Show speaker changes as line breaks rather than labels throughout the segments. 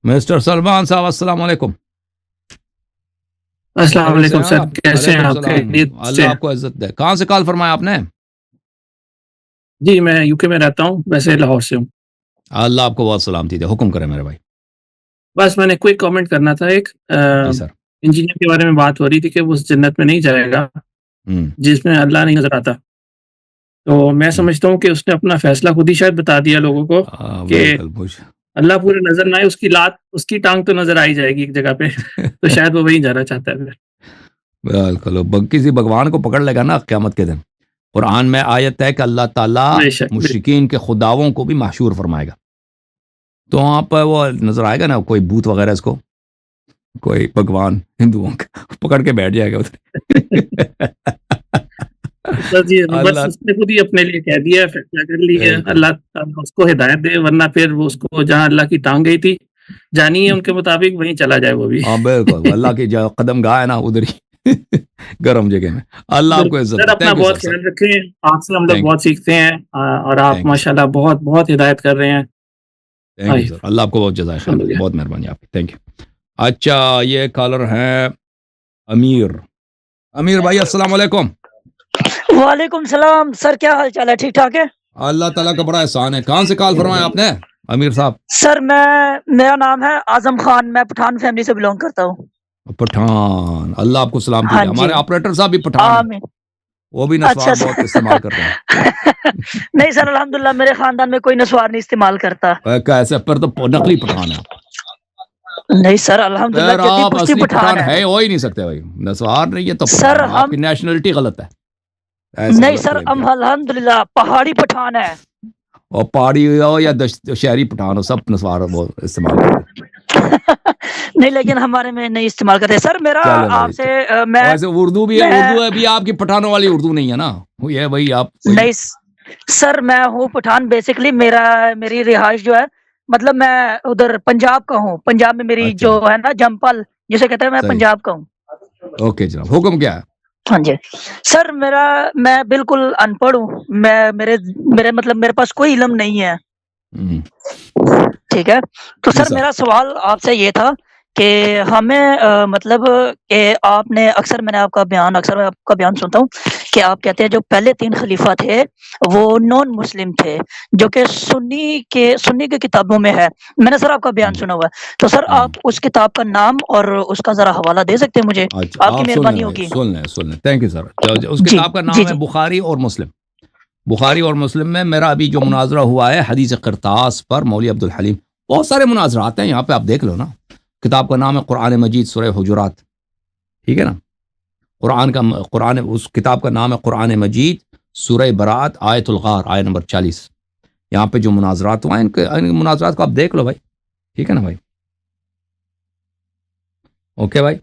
Mister Salman साहब अस्सलाम वालेकुम।
अस्सलाम
खैरियत से
वालेकुम
हैं
सर,
आप?
कैसे हैं
वालेकुम
आप?
सलाम।
खैरियत से?
अल्लाह आपको इज्जत दे। कहाँ से कॉल फरमाया आपने?
जी, मैं यूके में रहता हूँ, वैसे लाहौर से हूँ।
अल्लाह आपको बहुत सलामती दे। हुक्म करें मेरे भाई।
बस मैंने क्विक कमेंट करना था। एक
जी सर।
इंजीनियर के बारे में बात हो रही थी कि वो उस जन्नत में नहीं जाएगा
हम्म
जिसमें अल्लाह नहीं नजर आता। तो मैं
हम्म।
समझता हूँ कि उसने अपना फैसला खुद ही शायद बता दिया लोगों को कि
बिल्कुल मुझ
अल्लाह पूरे नजर ना आए, उसकी लात, उसकी टांग तो नजर आ ही जाएगी एक जगह पे। तो शायद वो वहीं जाना चाहता है फिर।
बिल्कुल किसी भगवान को पकड़ लेगा ना क़यामत के दिन। कुरान में आयत है कि अल्लाह ताला
बेशक
मुशरिकीन के खुदाओं को भी महशूर फरमाएगा। तो वहाँ पर वो नजर आएगा ना, कोई भूत वगैरह, इसको कोई भगवान हिंदुओं का पकड़ के बैठ जाएगा उधर।
बस जी, बस
अल्लाह।
उसने खुद ही अपने लिए कह दिया है, फैसला कर लिया है।
बिल्कुल।
अल्लाह ताला उसको हिदायत दे, वरना फिर वो उसको जहाँ अल्लाह की टांग गई थी, जानी है उनके मुताबिक, वहीं चला जाए वो भी।
हाँ बिल्कुल, अल्लाह की जो कदम गाह है ना उधर ही गर्म जगह में। अल्लाह आपको
बिल्कुल,
इज्जत
सर
दे।
अपना
थैंक यू
बहुत
सर। सर
ख्याल रखें, आपसे हम लोग
थैंक
बहुत सीखते हैं और आप
थैंक यू सर।
माशाल्लाह बहुत बहुत हिदायत कर रहे हैं।
थैंक यू
आइए,
सर। अल्लाह आपको बहुत जज़ाए खैर दे।
शुक्रिया।
बहुत मेहरबानी आपकी। Thank you. अच्छा, ये कॉलर हैं अमीर। अमीर भाई अस्सलाम वालेकुम।
वालेकुम सलाम सर, क्या हाल चाल है? ठीक ठाक है?
अल्लाह ताला का बड़ा एहसान है। कहाँ से कॉल फरमाया आपने अमीर साहब?
सर मेरा नाम है आजम खान, मैं पठान फैमिली से बिलोंग करता हूँ।
पठान। अल्लाह आपको सलामती
हाँ
दे।
जी,
हमारे ऑपरेटर साहब भी पठान है,
आमीन।
वो भी
अच्छा
नस्वार बहुत
सर।
इस्तेमाल करते हैं।
नहीं सर, अल्हम्दुलिल्लाह मेरे खानदान में कोई नस्वार नहीं इस्तेमाल करता।
कैसे? पर तो नकली पठान है आप।
नहीं सर, अल्हम्दुलिल्लाह
फिर
जद्दी
आप
पुश्ती
असली
पठान
पठान
है।
है हो ही नहीं सकते भाई। नस्वार नहीं है तो
सर
पठान है। आपकी
हम
नेशनलिटी गलत है। ऐसे
नहीं
गलत
सर,
क्लेम
हम
किया।
अल्हम्दुलिल्लाह पहाड़ी पठान है।
और पहाड़ी हो या शहरी पठान हो, सब नस्वार वो इस्तेमाल करते हैं।
नहीं, लेकिन हमारे में नहीं इस्तेमाल करते। सर मेरा
चले भाई
आपसे मैं
वैसे उर्दू भी है, उर्दू है
मैं
भी आपकी पठानों वाली उर्दू नहीं है ना। वो ये भाई आप कोई।
नहीं सर, मैं हूँ पठान। बेसिकली मेरी रिहाइश जो है, मतलब मैं उधर पंजाब का हूँ। पंजाब में मेरी
अच्छा,
जो है ना जमपल जिसे कहते हैं, मैं
सही।
पंजाब का हूँ।
ओके जनाब, हुक्म क्या है?
हाँ जी सर, मैं बिल्कुल अनपढ़ हूँ। मैं मेरे मेरे मतलब मेरे पास कोई इल्म नहीं है।
हम्म,
ठीक है, तो
जी
सर
सर।
मेरा सवाल आपसे ये था कि हमें मतलब कि अक्सर मैं आपका बयान सुनता हूँ कि आप कहते हैं जो पहले 3 खलीफा थे वो नॉन मुस्लिम थे, जो कि सुन्नी के किताबों में है। मैंने सर आपका बयान
हम्म,
सुना हुआ है। तो सर
हम्म।
आप उस किताब का नाम और उसका ज़रा हवाला दे सकते हैं मुझे?
अच्छा,
आपकी
आप सुन लें
मेहरबानी
भाई,
होगी।
सुन लें। Thank you sir. उस
जी,
किताब का
जी,
नाम है
जी।
बुखारी और मुस्लिम। बुखारी और मुस्लिम में मेरा अभी जो मुनाजरा हुआ है हदीस क़िरतास पर, मौली अब्दुल हलीम। बहुत सारे मुनाजरात हैं यहाँ पे, आप देख लो ना। किताब का नाम है कुरान मजीद सूरह हुजुरात। ठीक है ना। कुरान उस किताब का नाम है कुरान मजीद सूरह बरात आयतुल गार, आयत नंबर 40। यहाँ पे जो मुनाजरात हुआ है, इन मुनाजरात को आप देख लो भाई। ठीक है ना भाई। ओके भाई।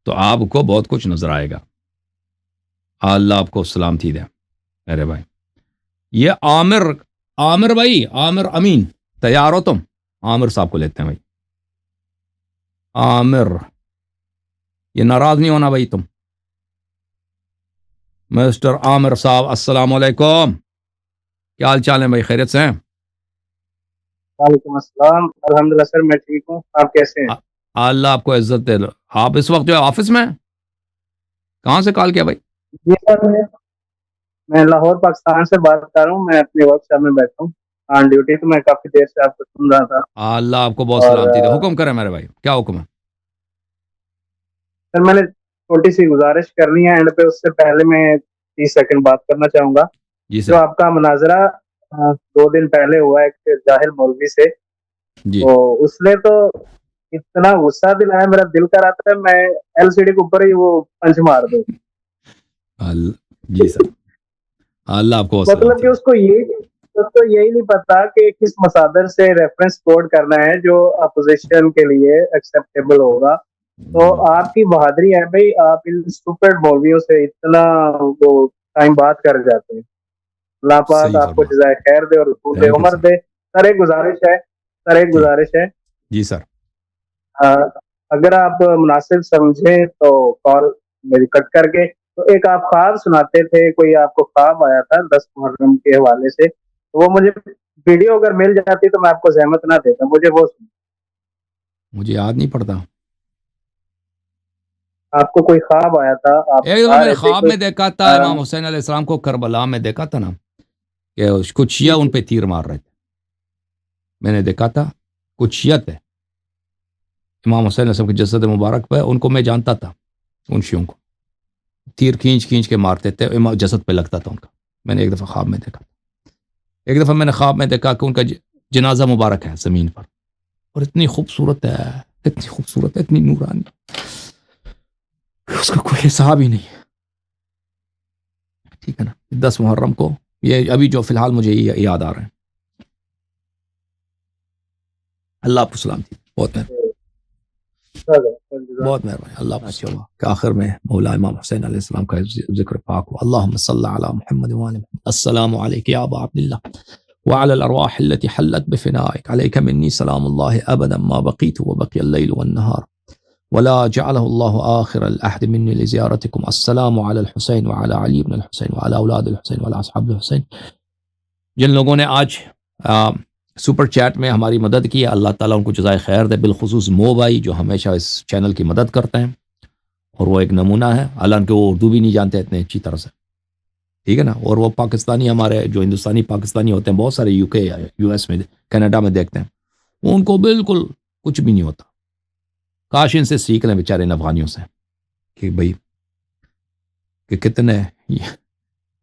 तो आपको बहुत कुछ नजर आएगा। अल्लाह आपको सलामती दे मेरे भाई। ये आमिर, आमिर भाई, आमिर अमीन, तैयार हो तुम? आमिर साहब को लेते हैं भाई। आमिर, ये नाराज नहीं होना भाई तुम। मिस्टर आमिर साहब अस्सलाम वालेकुम। क्या हाल चाल है भाई? खैरियत से हैं?
वालेकुम अस्सलाम। अल्हम्दुलिल्लाह सर, मैं ठीक हूँ। आप कैसे हैं?
अ- अल्लाह आपको इज्जत दे। आप इस वक्त जो है ऑफिस में हैं? कहाँ से कॉल किया भाई?
जी सर, मैं लाहौर पाकिस्तान से बात कर रहा हूँ। मैं अपने वर्कशॉप में बैठा हूँ ऑन ड्यूटी, तो मैं काफी देर से आपको सुन रहा था।
अल्लाह आपको बहुत
और
सलामती दे। हुक्म करें मेरे भाई, क्या हुक्म है?
सर मैंने छोटी सी गुजारिश करनी है एंड पे, उससे पहले मैं 30 सेकंड बात करना चाहूंगा।
जी
जो
सर।
आपका मुनाजरा 2 दिन पहले हुआ है एक जाहिल मौलवी से,
जी।
तो उसने तो इतना गुस्सा दिलाया, मेरा दिल कर रहा था मैं एलसीडी के ऊपर ही वो पंच मार दूं।
जी सर। अल्लाह आपको बहुत
मतलब
सलामती
कि
दे।
उसको यही नहीं पता कि किस मसादर से रेफरेंस कोड करना है जो अपोजिशन के लिए एक्सेप्टेबल होगा। तो आपकी बहादुरी है भाई, आप इन स्टूपिड मौलवियों से इतना वो टाइम बात कर जाते हैं। अल्लाह पाक
सही
आपको
फरमा।
जज़ाए खैर दे और खूब
थैंक यू
उम्र
सर।
दे। सर एक गुजारिश है, सर एक
जी।
गुजारिश है।
जी सर।
अ, अगर आप मुनासिब समझे तो कॉल मेरी कट करके, तो एक आप ख्वाब सुनाते थे, कोई आपको ख्वाब आया था 10 मुहर्रम के हवाले से, तो वो मुझे वीडियो अगर मिल जाती तो मैं आपको ज़हमत ना देता, मुझे वो
مجھے یاد نہیں پڑتا.
آپ کو کوئی خواب آیا تھا؟ آپ
ایک دفعہ
آ
میں نے
رہے تھے
خواب
کوئی-
میں دیکھا تھا امام حسین علیہ السلام کو کربلا میں دیکھا تھا نا کہ کچھ شیعہ ان پہ تیر مار رہے تھے. میں نے دیکھا تھا کچھ شیعہ تھے امام حسین علیہ السلام کے جسد مبارک پہ، ان کو میں جانتا تھا، ان شیعوں کو تیر کھینچ کھینچ کے مارتے تھے، جسد پہ لگتا تھا ان کا. میں نے ایک دفعہ خواب میں دیکھا تھا. ایک دفعہ میں نے خواب میں دیکھا کہ ان کا جنازہ مبارک ہے زمین پر، اور اتنی خوبصورت ہے، اتنی خوبصورت ہے، اتنی نورانی، اس کا کوئی حساب ہی نہیں ہے. ٹھیک ہے نا. 10 محرم کو یہ ابھی جو فی الحال مجھے یاد آ رہے ہیں. اللہ آپ کو سلامتی. بہت بہت مہربانی. اللہ آپ کو کہ آخر میں مولا امام حسین علیہ السلام کا ذکر پاک ہو. اللہم صلی علی محمد وآل محمد. السلام علیک یا ابا عبداللہ وعلى الارواح التي حلت بفنائك عليك مني سلام الله ابدا ما بقيت وبقي الليل والنهار ولا جعله الله آخر العهد مني لزيارتكم. السلام على الحسين وعلى علي بن الحسين وعلى اولاد الحسين وعلى اصحاب الحسين. جن لوگوں نے آج سپر چیٹ میں ہماری مدد کی ہے، اللہ تعالیٰ ان کو جزائے خیر دے. بالخصوص مو بھائی جو ہمیشہ اس چینل کی مدد کرتے ہیں، اور وہ ایک نمونہ ہے، حالانکہ وہ اردو بھی نہیں جانتے اتنے اچھی طرح سے. ٹھیک ہے نا. اور وہ پاکستانی ہمارے جو ہندوستانی پاکستانی ہوتے ہیں، بہت سارے یو کے یو ایس میں کینیڈا میں دیکھتے ہیں، وہ ان کو بالکل کچھ بھی نہیں ہوتا. کاش ان سے سیکھ لیں بیچارے افغانیوں سے کہ بھائی کہ کتنے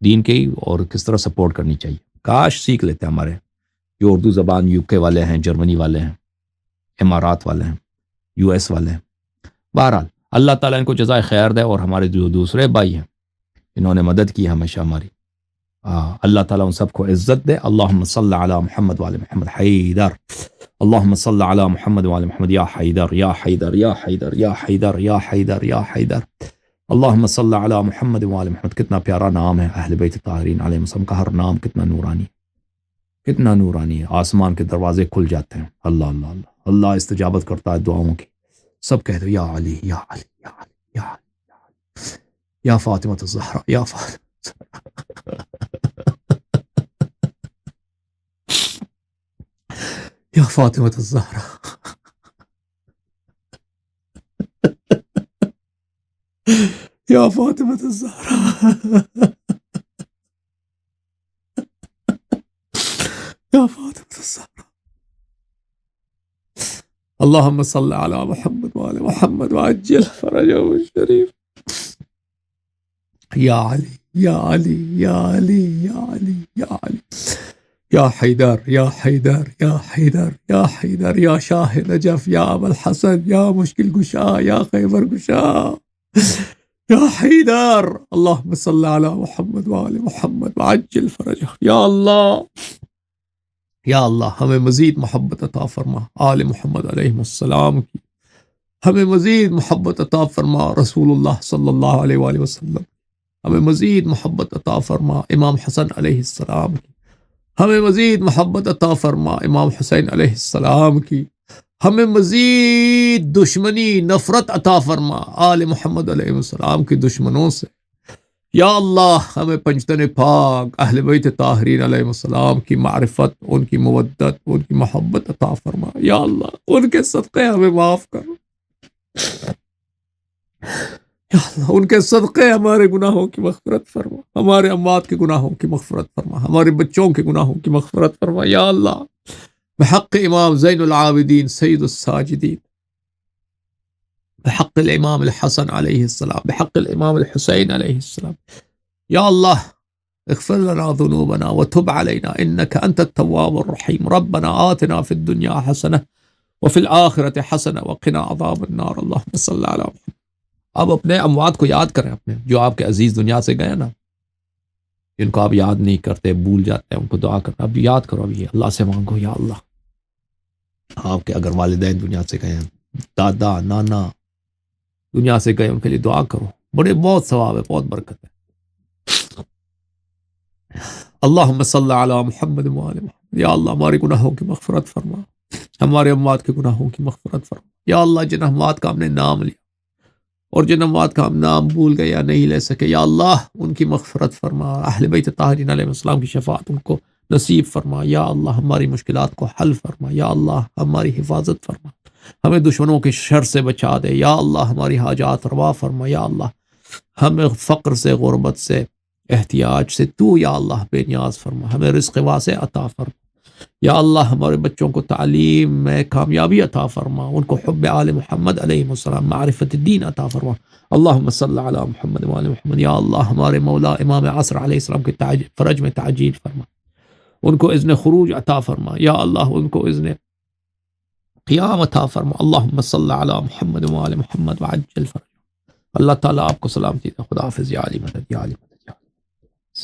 دین کے اور کس طرح سپورٹ کرنی چاہیے. کاش سیکھ لیتے ہیں ہمارے جو اردو زبان یو کے والے ہیں، جرمنی والے ہیں، امارات والے ہیں، یو ایس والے ہیں. بہرحال اللہ تعالیٰ ان کو جزائے خیر دے. اور ہمارے جو دوسرے بھائی ہیں انہوں نے مدد کی ہمیشہ ہماری، اللہ تعالیٰ ان سب کو عزت دے. اللہم صلی علی محمد وآل محمد. حیدر اللہم صلی علی محمد وآل محمد. یا حیدر یا حیدر یا حیدر یا حیدر یا حیدر یا حیدر. اللہم صلی علی محمد وآل محمد. کتنا پیارا نام ہے اہل بیت طاہرین علیہ السلام کا. ہر نام کتنا نورانی، کتنا نورانی ہے. آسمان کے دروازے کھل جاتے ہیں. اللہ اللہ اللہ. اللہ استجابت کرتا ہے دعاؤں کی. سب کہہ دو یا علی یا علی یا علی یا علی یا فاطمہ الزہرا یا فاطمہ یا فاطمہ الزہرا یا فاطمہ الزہرا یا فاطمہ الزہرا. اللہم صلی علی محمد وآل محمد وعجل فرجہ الشریف. یا علی یا علی یا علی یا علی یا علی یا حیدر یا حیدر یا حیدر یا حیدر یا شاہ نجف یا ابو الحسن یا مشکل گشا یا خیبر گشا یا حیدر. اللہم صلی علی محمد وآل محمد وعجل فرجہ. یا اللہ یا اللہ ہمیں مزید محبت عطا فرما آل محمد علیہ السلام کی. ہمیں مزید محبت عطا فرما رسول اللہ صلی اللہ علیہ وآلہ وسلم. ہمیں مزید محبت عطا فرما امام حسن علیہ السلام کی. ہمیں مزید محبت عطا فرما امام حسین علیہ السلام کی. ہمیں مزید دشمنی نفرت عطا فرما آل محمد علیہ السلام کی دشمنوں سے. یا اللہ ہمیں پنجتن پاک اہل بیت طاہرین علیہ السلام کی معرفت، ان کی مودت، ان کی محبت عطا فرما. یا اللہ ان کے صدقے ہمیں معاف کر. یا اللہ ان کے صدقے ہمارے گناہوں کی مغفرت فرما، ہمارے اموات کے گناہوں کی مغفرت فرما، ہمارے بچوں کے گناہوں کی مغفرت فرما. یا اللہ بحق امام زین العابدین سید الساجدین، بحق الامام الحسن علیہ السلام، بحق الامام الحسین علیہ السلام. یا اللہ اغفر لنا ذنوبنا وتب علينا انك انت التواب الرحیم. ربنا آتنا في الدنيا حسنة وفي الآخرة حسنة وقنا عذاب النار. اللهم صل على محمد. اب اپنے اموات کو یاد کریں، اپنے جو آپ کے عزیز دنیا سے گئے نا، جن کو آپ یاد نہیں کرتے، بھول جاتے ہیں، ان کو دعا کرنا. اب یاد کرو، ابھی اللہ سے مانگو. یا اللہ آپ کے اگر والدین دنیا سے گئے ہیں، دادا نانا دنیا سے گئے، ان کے لیے دعا کرو. بڑے بہت ثواب ہے، بہت برکت ہے. اللہم صلی علی محمد وآل محمد. یا اللہ ہمارے گناہوں کی مغفرت فرما، ہمارے اموات کے گناہوں کی مغفرت فرما. یا اللہ جن اموات کا ہم نے نام لیا اور جن اموات کا ہم نام بھول گئے یا نہیں لے سکے، یا اللہ ان کی مغفرت فرما. اہل بیت طاہرین علیہ السلام کی شفاعت ان کو نصیب فرما. یا اللہ ہماری مشکلات کو حل فرما. یا اللہ ہماری حفاظت فرما.
ہمیں دشمنوں کے شر سے بچا دے یا اللہ، ہماری حاجات روا فرما یا اللہ، ہمیں فقر سے، غربت سے، احتیاج سے تو یا اللہ بے نیاز فرما، ہمیں رزق واسع عطا فرما یا اللہ، ہمارے بچوں کو تعلیم میں کامیابی عطا فرما، ان کو حب آل محمد علیہ السلام، معرفت الدین عطا فرما، اللہم صلی علی محمد وآل محمد یا اللہ، ہمارے مولا امام عصر علیہ السلام کے فرج میں تعجیل فرما، ان کو اذن خروج عطا فرما یا اللہ، ان کو اذن قیام عطا فرما، اللہم صلی علی محمد وآل محمد وعجل فرج۔ اللہ تعالیٰ آپ کو سلامتی دے، خدا حافظ یا علی مدد یا علی مدد۔